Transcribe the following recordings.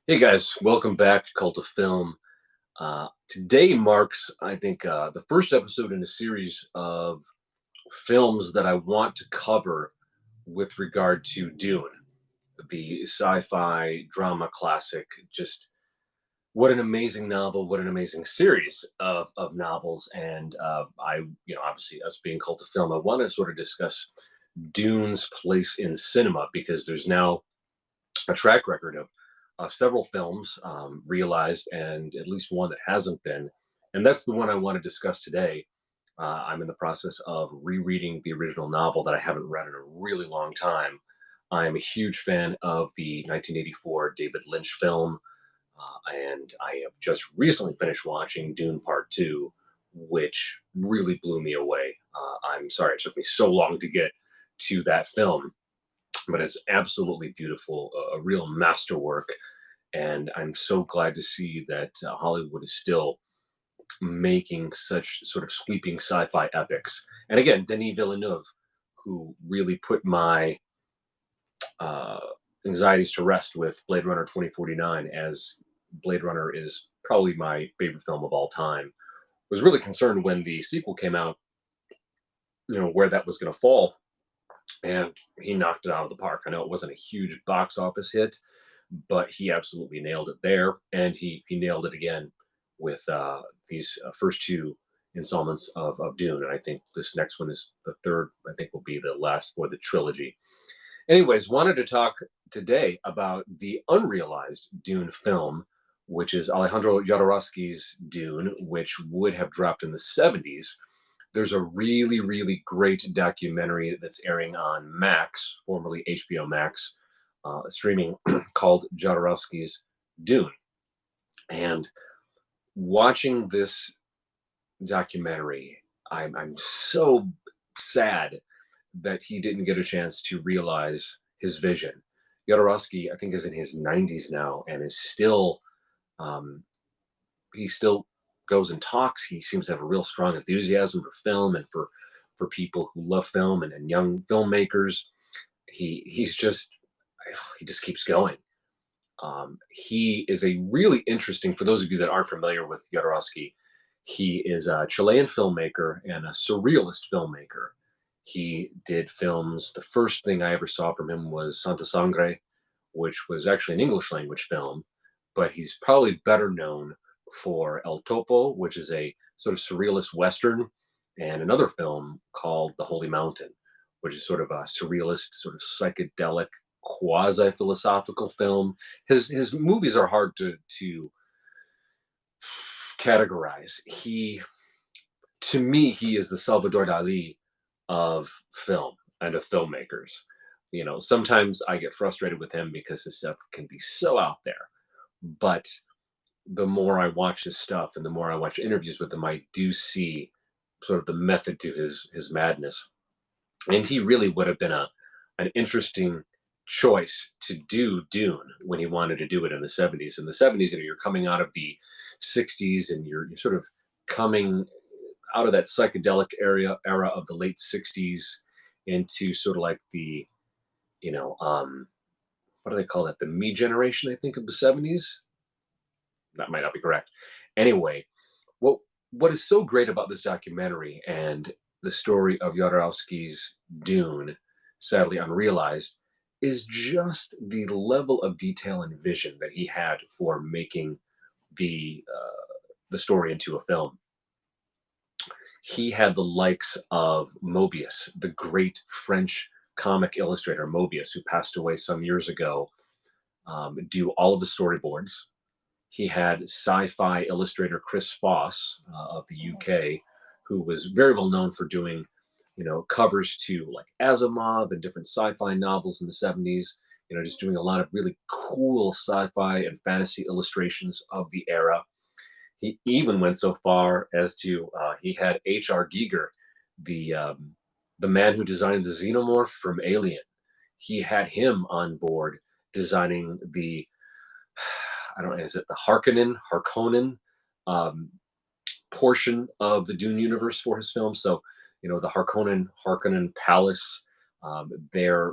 Hey guys, welcome back to Cult of Film. Today marks, I think, the first episode in a series of films that I want to cover with regard to Dune, the sci-fi drama classic. Just what an amazing novel! What an amazing series of novels! And obviously, us being Cult of Film, I want to sort of discuss Dune's place in cinema because there's now a track record of several films realized and at least one that hasn't been. And that's the one I want to discuss today. I'm in the process of rereading the original novel that I haven't read in a really long time. I'm a huge fan of the 1984 David Lynch film, and I have just recently finished watching Dune Part 2, which really blew me away. I'm sorry it took me so long to get to that film, but it's absolutely beautiful, a real masterwork. And I'm so glad to see that Hollywood is still making such sort of sweeping sci-fi epics. And again, Denis Villeneuve, who really put my uh, anxieties to rest with Blade Runner 2049, as Blade Runner is probably my favorite film of all time, was really concerned when the sequel came out, where that was going to fall, and he knocked it out of the park. I know it wasn't a huge box office hit, but he absolutely nailed it there, and he nailed it again with these first two installments of Dune, and I think this next one is the third. I think will be the last for the trilogy. Anyways, wanted to talk today about the unrealized Dune film, which is Alejandro Jodorowsky's Dune, which would have dropped in the 70s. There's a really, really great documentary that's airing on Max, formerly HBO Max, streaming called Jodorowsky's Dune. And watching this documentary, I'm so sad that he didn't get a chance to realize his vision. Jodorowsky, I think, is in his 90s now and is still um, he still goes and talks. He seems to have a real strong enthusiasm for film and for people who love film and young filmmakers. He's just he just keeps going. He is a really interesting. For those of you that aren't familiar with Jodorowsky, he is a Chilean filmmaker and a surrealist filmmaker. He did films. The first thing I ever saw from him was Santa Sangre, which was actually an English language film, but he's probably better known for El Topo, which is a sort of surrealist Western, and another film called The Holy Mountain, which is sort of a surrealist, sort of psychedelic, quasi philosophical film. His movies are hard to categorize. To me, he is the Salvador Dali of film and of filmmakers. Sometimes I get frustrated with him because his stuff can be so out there. But the more I watch his stuff and the more I watch interviews with him, I do see sort of the method to his madness. And he really would have been a an interesting choice to do Dune when he wanted to do it in the 70s. In the 70s, you're coming out of the 60s and you're sort of coming out of that psychedelic era of the late 60s into sort of like the, you know, um, what do they call that? The me generation, I think, of the 70s. That might not be correct. Anyway, what what is so great about this documentary and the story of Jodorowsky's Dune, sadly unrealized, is just the level of detail and vision that he had for making the story into a film. He had the likes of Moebius, the great French comic illustrator Moebius, who passed away some years ago, do all of the storyboards. He had sci-fi illustrator Chris Foss of the UK, who was very well known for doing, covers to like Asimov and different sci-fi novels in the 70s. Just doing a lot of really cool sci-fi and fantasy illustrations of the era. He even went so far as to he had H.R. Giger, the man who designed the xenomorph from Alien. He had him on board designing the I don't know, is it the Harkonnen um, portion of the Dune universe for his film? So, the Harkonnen Palace, um, their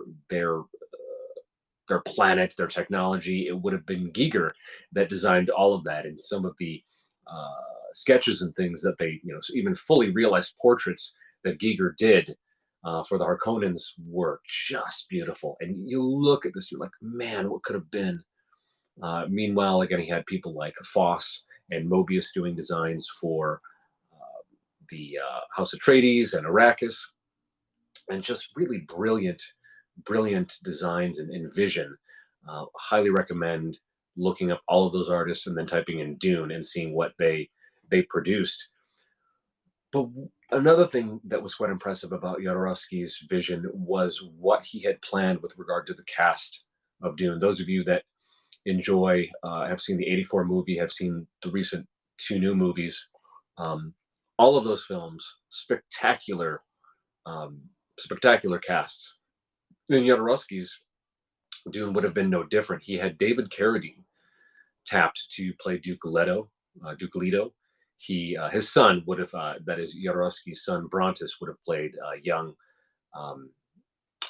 their planet, their technology. It would have been Giger that designed all of that, and some of the sketches and things that they, even fully realized portraits that Giger did for the Harkonnens were just beautiful. And you look at this, you're like, man, what could have been? Meanwhile, again, he had people like Foss and Moebius doing designs for the House Atreides and Arrakis, and just really brilliant, brilliant designs and vision. Highly recommend looking up all of those artists and then typing in Dune and seeing what they produced. But another thing that was quite impressive about Jodorowsky's vision was what he had planned with regard to the cast of Dune. Those of you that enjoy, have seen the '84 movie, have seen the recent two new movies, all of those films, spectacular, spectacular casts. In Jodorowsky's Dune would have been no different. He had David Carradine tapped to play Duke Leto. His son would have, that is Jodorowsky's son Brontis, would have played young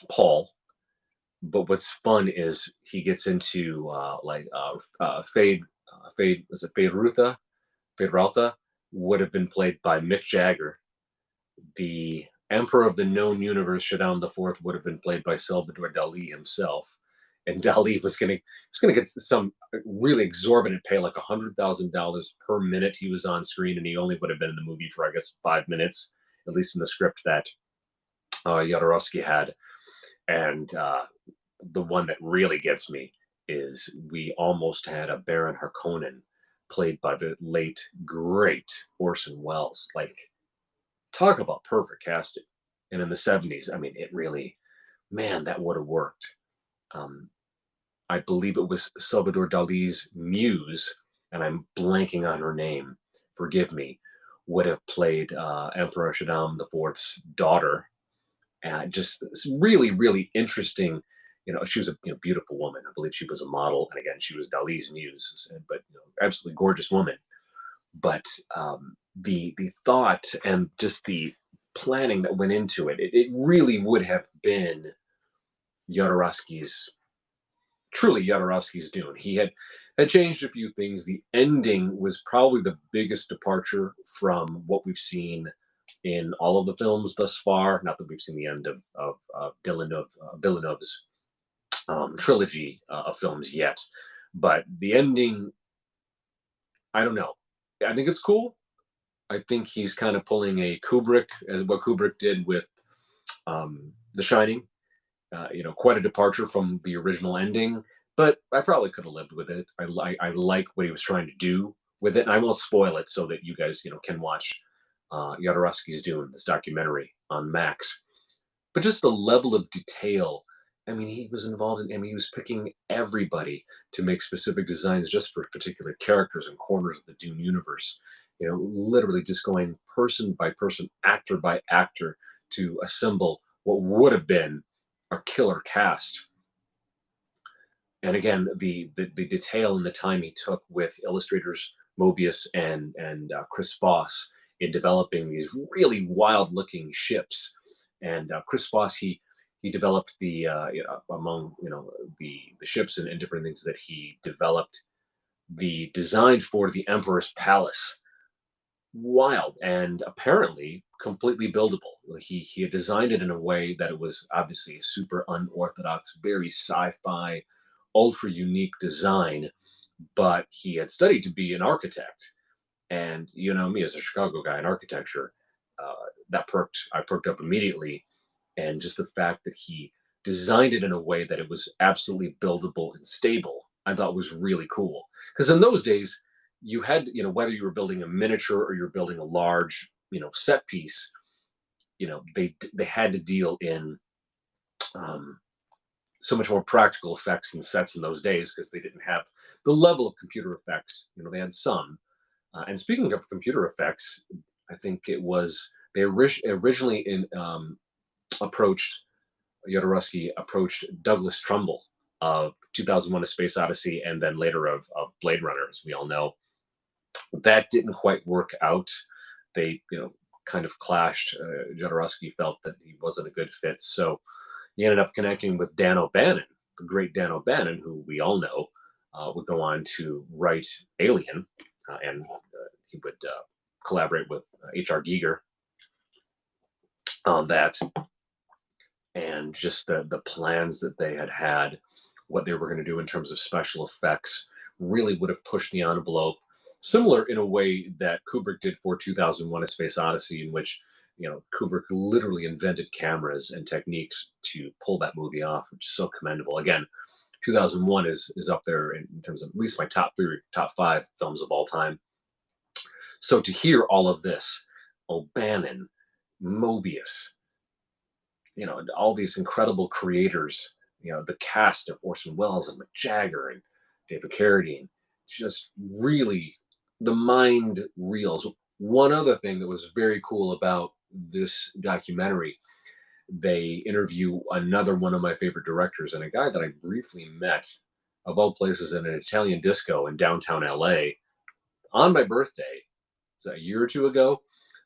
Paul. But what's fun is he gets into Fade Rutha would have been played by Mick Jagger. The Emperor of the known universe, Shaddam IV, would have been played by Salvador Dali himself. And Dali was going to get some really exorbitant pay, like $100,000 per minute he was on screen, and he only would have been in the movie for, I guess, 5 minutes, at least in the script that Jodorowsky had. And the one that really gets me is we almost had a Baron Harkonnen played by the late, great Orson Welles. Like, talk about perfect casting. And in the '70s, I mean, it really, man, that would have worked. I believe it was Salvador Dali's muse, and I'm blanking on her name, forgive me, would have played Emperor Shaddam IV's daughter. Just really, really interesting. She was a beautiful woman. I believe she was a model, and again, she was Dali's muse, but absolutely gorgeous woman. But the thought and just the planning that went into it, it really would have been truly Jodorowsky's Dune. He had changed a few things. The ending was probably the biggest departure from what we've seen in all of the films thus far. Not that we've seen the end of Villeneuve's trilogy of films yet, but the ending, I don't know. I think it's cool. I think he's kind of pulling a Kubrick, as what Kubrick did with The Shining. Quite a departure from the original ending, but I probably could have lived with it. I like what he was trying to do with it, and I won't spoil it so that you guys can watch Jodorowsky's Dune, this documentary on Max. But just the level of detail. I mean, he was involved in. I mean, he was picking everybody to make specific designs just for particular characters and corners of the Dune universe. Literally just going person by person, actor by actor, to assemble what would have been a killer cast. And again, the detail and the time he took with illustrators Moebius and Chris Foss in developing these really wild looking ships. And Chris Foss, he developed the among the ships and different things that he developed, the design for the Emperor's Palace. Wild and apparently completely buildable. He had designed it in a way that it was obviously a super unorthodox, very sci-fi, ultra unique design, but he had studied to be an architect. And me as a Chicago guy in architecture, I perked up immediately. And just the fact that he designed it in a way that it was absolutely buildable and stable, I thought was really cool. Because in those days, you had, whether you were building a miniature or you're building a large, set piece, they had to deal in so much more practical effects and sets in those days because they didn't have the level of computer effects. They had some. And speaking of computer effects, I think it was they originally Jodorowsky approached Douglas Trumbull of 2001: A Space Odyssey, and then later of Blade Runner, as we all know. That didn't quite work out. They, kind of clashed. Jodorowsky felt that he wasn't a good fit, so he ended up connecting with Dan O'Bannon, the great Dan O'Bannon, who we all know would go on to write Alien, and he would collaborate with H.R. Giger on that, and just the plans that they had, what they were going to do in terms of special effects, really would have pushed the envelope, similar in a way that Kubrick did for 2001: A Space Odyssey, in which Kubrick literally invented cameras and techniques to pull that movie off, which is so commendable. Again, 2001 is up there in terms of at least my top 3, top 5 films of all time. So to hear all of this, O'Bannon, Moebius, all these incredible creators, the cast of Orson Welles and Mick Jagger and David Carradine, just really the mind reels. One other thing that was very cool about this documentary, they interview another one of my favorite directors, and a guy that I briefly met, of all places, in an Italian disco in downtown LA on my birthday, a year or two ago.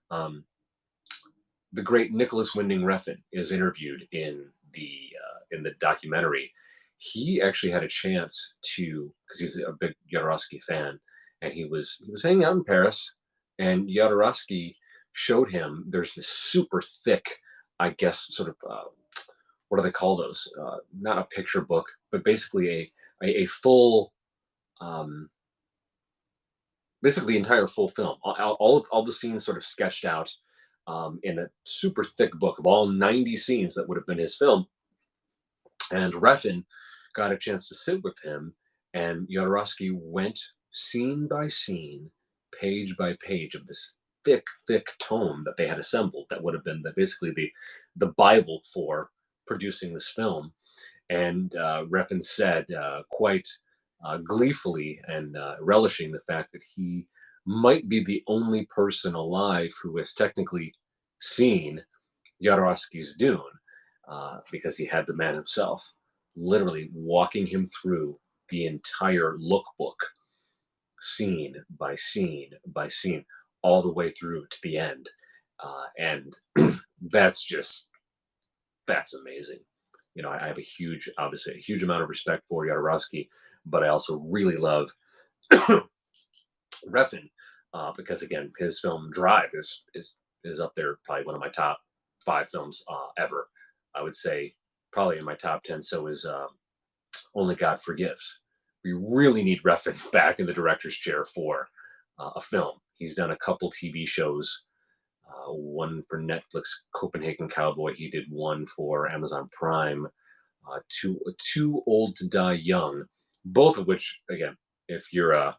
The great Nicholas Winding Refn is interviewed in the documentary. He actually had a chance to, because he's a big Jodorowsky fan, and he was hanging out in Paris, and Jodorowsky showed him, there's this super thick, I guess, sort of what do they call those? Not a picture book, but basically a full, basically entire full film. All the scenes sort of sketched out in a super thick book of all 90 scenes that would have been his film. And Refn got a chance to sit with him, and Jodorowsky went scene by scene, page by page of this thick tome that they had assembled that would have been basically the Bible for producing this film. And Refn said quite gleefully and relishing the fact that he might be the only person alive who has technically seen Jodorowsky's Dune, because he had the man himself literally walking him through the entire lookbook, scene by scene by scene, all the way through to the end. And that's amazing. I have obviously a huge amount of respect for Jodorowsky, but I also really love Refn, because again, his film Drive is up there, probably one of my top 5 films ever. I would say probably in my top 10. So is Only God Forgives. We really need Refn back in the director's chair for a film. He's done a couple TV shows, one for Netflix, Copenhagen Cowboy. He did one for Amazon Prime, Too Old to Die Young, both of which, again, if you're a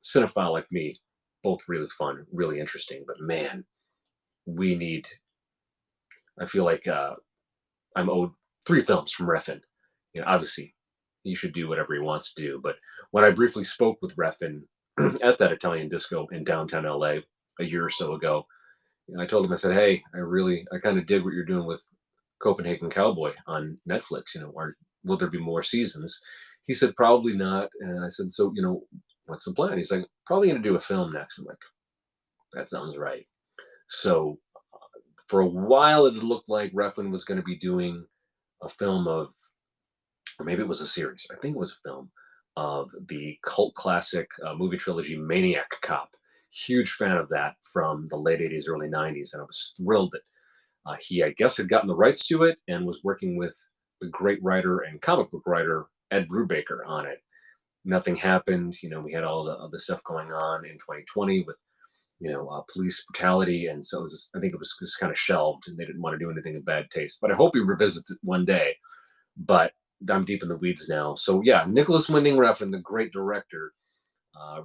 cinephile like me, both really fun, really interesting. But man, I feel like I'm owed 3 films from Refn. Obviously, he should do whatever he wants to do. But when I briefly spoke with Refn at that Italian disco in downtown LA a year or so ago, I told him, I said, hey, I kind of dig what you're doing with Copenhagen Cowboy on Netflix. Will there be more seasons? He said, probably not. And I said, so, what's the plan? He's like, probably going to do a film next. I'm like, that sounds right. So for a while, it looked like Refn was going to be doing a film of, or maybe it was a series, I think it was a film, of the cult classic movie trilogy Maniac Cop. Huge fan of that from the late 80s, early 90s. And I was thrilled that he, I guess, had gotten the rights to it and was working with the great writer and comic book writer Ed Brubaker on it. Nothing happened. We had all the other stuff going on in 2020 with, police brutality. And so I think it was just kind of shelved, and they didn't want to do anything in bad taste. But I hope he revisits it one day. But I'm deep in the weeds now. So yeah, Nicholas Winding Refn, the great director,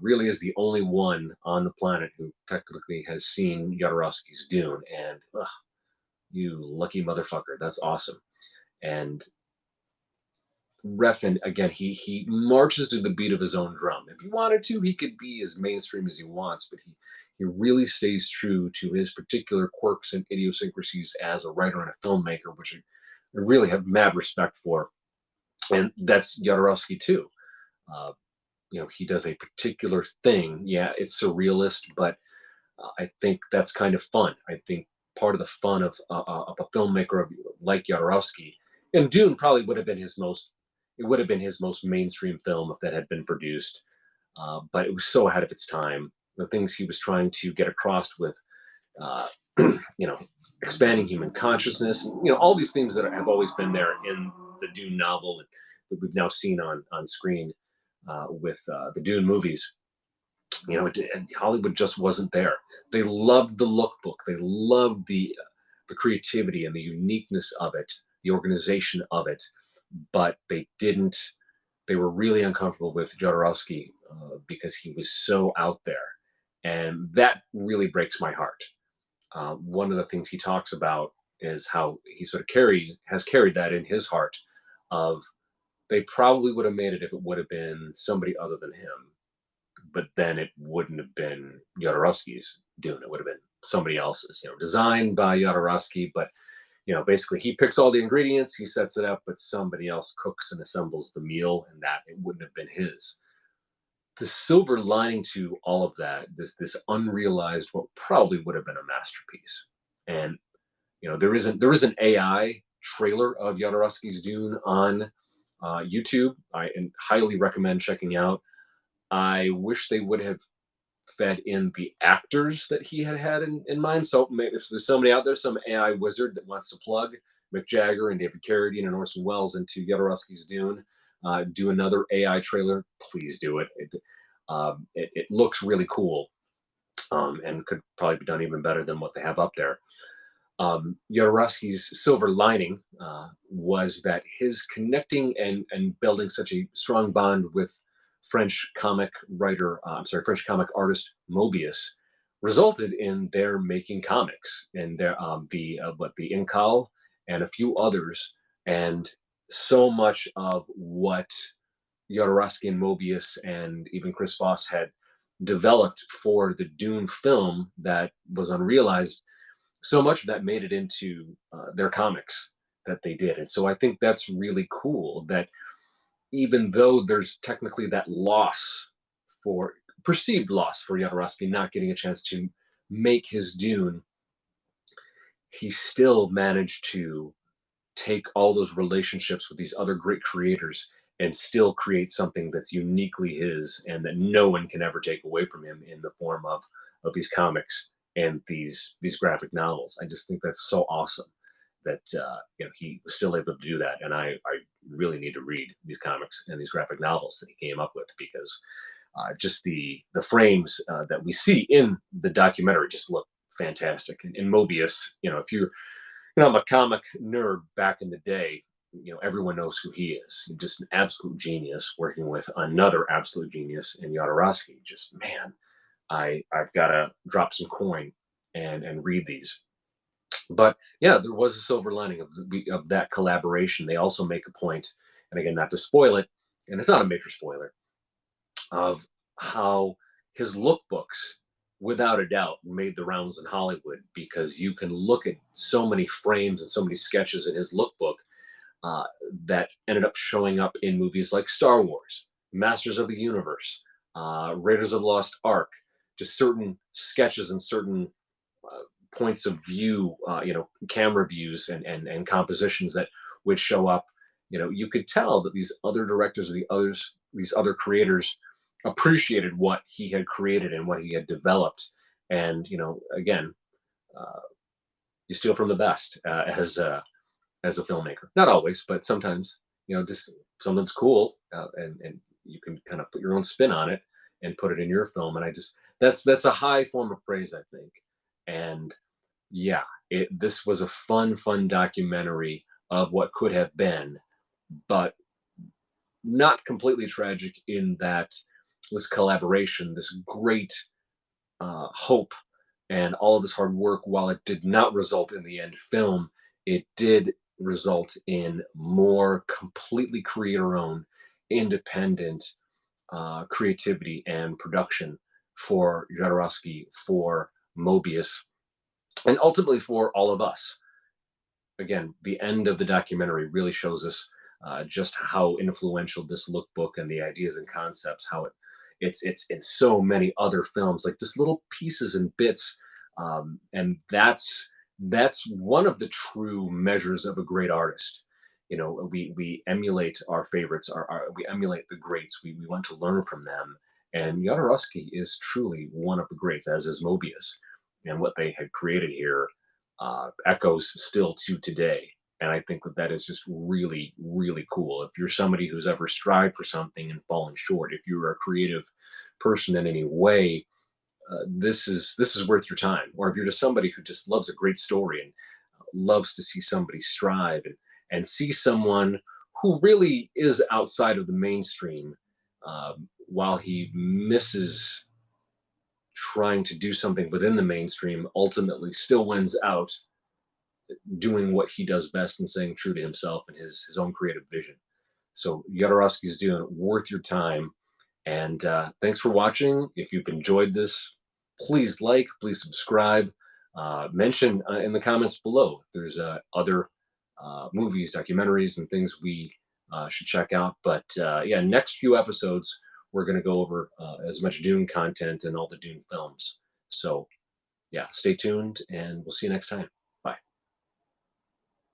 really is the only one on the planet who technically has seen Jodorowsky's Dune. And you lucky motherfucker. That's awesome. And Refn, again, he marches to the beat of his own drum. If he wanted to, he could be as mainstream as he wants, but he really stays true to his particular quirks and idiosyncrasies as a writer and a filmmaker, which I really have mad respect for. And that's Jodorowsky too. He does a particular thing. Yeah, it's surrealist, but I think that's kind of fun. I think part of the fun of a filmmaker like Jodorowsky And Dune probably would have been his most. It would have been his most mainstream film if that had been produced. But it was so ahead of its time. The things he was trying to get across with, uh, you know, expanding human consciousness, all these themes that have always been there in the Dune novel and that we've now seen on screen with the Dune movies. And Hollywood just wasn't there. They loved the lookbook. They loved the creativity and the uniqueness of it, the organization of it, but they didn't. They were really uncomfortable with Jodorowsky because he was so out there, and that really breaks my heart. One of the things he talks about is how he sort of has carried that in his heart of they probably would have made it if it would have been somebody other than him, but then it wouldn't have been Jodorowsky's Dune. It would have been somebody else's, designed by Jodorowsky, but basically he picks all the ingredients, he sets it up, but somebody else cooks and assembles the meal, and that it wouldn't have been his. The silver lining to all of that, this unrealized what probably would have been a masterpiece. And there is an AI trailer of Jodorowsky's Dune on YouTube. I highly recommend checking out. I wish they would have fed in the actors that he had in mind. So maybe if there's somebody out there, some AI wizard that wants to plug Mick Jagger and David Carradine and Orson Welles into Jodorowsky's Dune, do another AI trailer, please do it. It looks really cool, and could probably be done even better than what they have up there. Jodorowsky's silver lining was that his connecting and building such a strong bond with French comic French comic artist Moebius resulted in their making comics and the Incal and a few others, and so much of what Jodorowsky and Moebius and even Chris Foss had developed for the Dune film that was unrealized, so much of that made it into their comics that they did. And so I think that's really cool that even though there's technically that loss for perceived loss for Jodorowsky not getting a chance to make his Dune, he still managed to take all those relationships with these other great creators and still create something that's uniquely his and that no one can ever take away from him in the form of these comics and these graphic novels. I just think that's so awesome that he was still able to do that. And I really need to read these comics and these graphic novels that he came up with, because just the frames that we see in the documentary just look fantastic. And Moebius, if I'm a comic nerd back in the day, everyone knows who he is. He's just an absolute genius working with another absolute genius in Jodorowsky. Just, man, I've got to drop some coin and read these. But yeah, there was a silver lining of that collaboration. They also make a point, and again, not to spoil it, and it's not a major spoiler, of how his lookbooks, without a doubt, made the rounds in Hollywood, because you can look at so many frames and so many sketches in his lookbook that ended up showing up in movies like Star Wars, Masters of the Universe, Raiders of the Lost Ark, just certain sketches and certain points of view, camera views and compositions that would show up. You could tell that these other directors or these other creators appreciated what he had created and what he had developed. And again, you steal from the best as a filmmaker. Not always, but sometimes. Just something's cool, and you can kind of put your own spin on it and put it in your film. And that's a high form of praise, I think. And yeah, this was a fun documentary of what could have been, but not completely tragic in that this collaboration, this great hope, and all of this hard work, while it did not result in the end film, it did result in more completely creator-owned, independent creativity and production for Jodorowsky, for Moebius, and ultimately for all of us. Again, the end of the documentary really shows us just how influential this lookbook and the ideas and concepts, how it's in so many other films, like just little pieces and bits, and that's one of the true measures of a great artist, we emulate our favorites, we emulate the greats. We want to learn from them. And Jodorowsky is truly one of the greats, as is Moebius. And what they had created here echoes still to today. And I think that that is just really, really cool. If you're somebody who's ever strived for something and fallen short, if you're a creative person in any way, this is worth your time. Or if you're just somebody who just loves a great story and loves to see somebody strive and see someone who really is outside of the mainstream, while he misses trying to do something within the mainstream, ultimately still wins out doing what he does best and staying true to himself and his own creative vision. So Jodorowsky's doing worth your time. And thanks for watching. If you've enjoyed this, please like, please subscribe. Mention in the comments below if there's other movies, documentaries, and things we should check out. But yeah, next few episodes, we're going to go over as much Dune content and all the Dune films. So yeah, stay tuned and we'll see you next time.